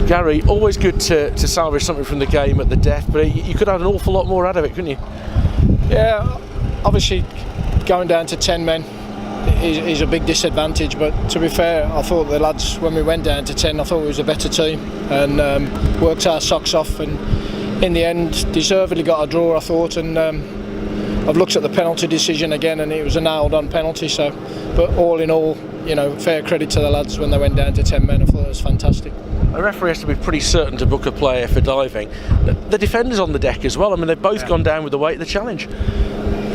Gary, always good to salvage something from the game at the death, but you could have an awful lot more out of it, couldn't you? Yeah, obviously going down to 10 men is a big disadvantage, but to be fair, I thought the lads, when we went down to 10, I thought we was a better team and worked our socks off, and in the end deservedly got a draw, I thought. And I've looked at the penalty decision again, and it was a nailed on penalty, so, but all in all, you know, fair credit to the lads when they went down to 10 men. I thought it was fantastic. A referee has to be pretty certain to book a player for diving. The defenders on the deck as well, I mean, they've both gone down with the weight of the challenge.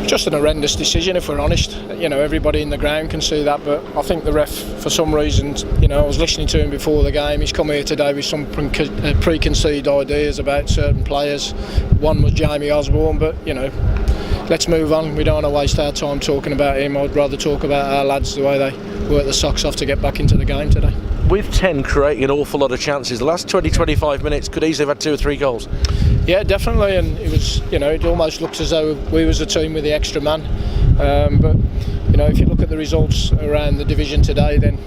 Just an horrendous decision, if we're honest. You know, everybody in the ground can see that, but I think the ref, for some reason, you know, I was listening to him before the game. He's come here today with some preconceived ideas about certain players. One was Jamie Osborne, but, you know, let's move on. We don't want to waste our time talking about him. I'd rather talk about our lads, the way they work the socks off to get back into the game today. With 10 creating an awful lot of chances, the last 20-25 minutes could easily have had 2 or 3 goals. Yeah, definitely, and it was, you know, it almost looks as though we was a team with the extra man. But, you know, if you look at the results around the division today, then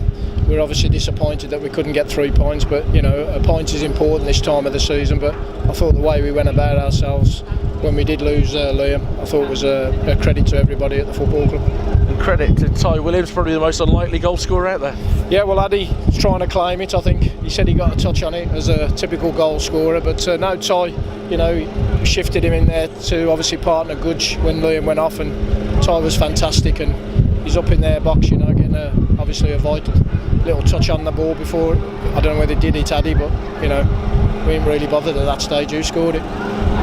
we're obviously disappointed that we couldn't get 3 points. But, you know, a point is important this time of the season. But I thought the way we went about ourselves when we did lose Liam, I thought it was a credit to everybody at the football club. And credit to Ty Williams, probably the most unlikely goal scorer out there. Yeah, well, Addy's trying to claim it. I think he said he got a touch on it as a typical goal scorer, but no, Ty, you know, shifted him in there to obviously partner Gudge when Liam went off, and Ty was fantastic, and he's up in their box, you know, getting obviously a vital little touch on the ball before. I don't know whether he did it, Addy, but, you know, we weren't really bothered at that stage who scored it.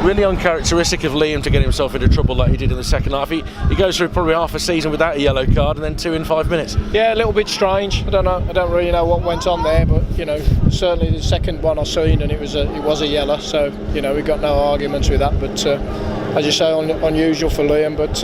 Really uncharacteristic of Liam to get himself into trouble like he did in the second half. He goes through probably half a season without a yellow card, and then 2 in 5 minutes. Yeah, a little bit strange. I don't really know what went on there, but, you know, certainly the second one I seen, and it was a yellow. So, you know, we got no arguments with that. But as you say, unusual for Liam, but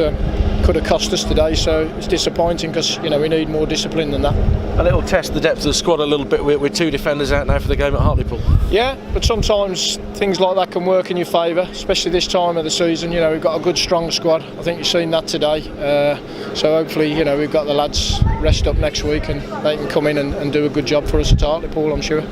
could have cost us today. So it's disappointing because, you know, we need more discipline than that. A little test the depth of the squad a little bit with 2 defenders out now for the game at Hartlepool. Yeah, but sometimes things like that can work in your favour, especially this time of the season. You know, we've got a good, strong squad. I think you've seen that today. So hopefully, you know, we've got the lads rest up next week and they can come in and do a good job for us at Hartlepool, I'm sure.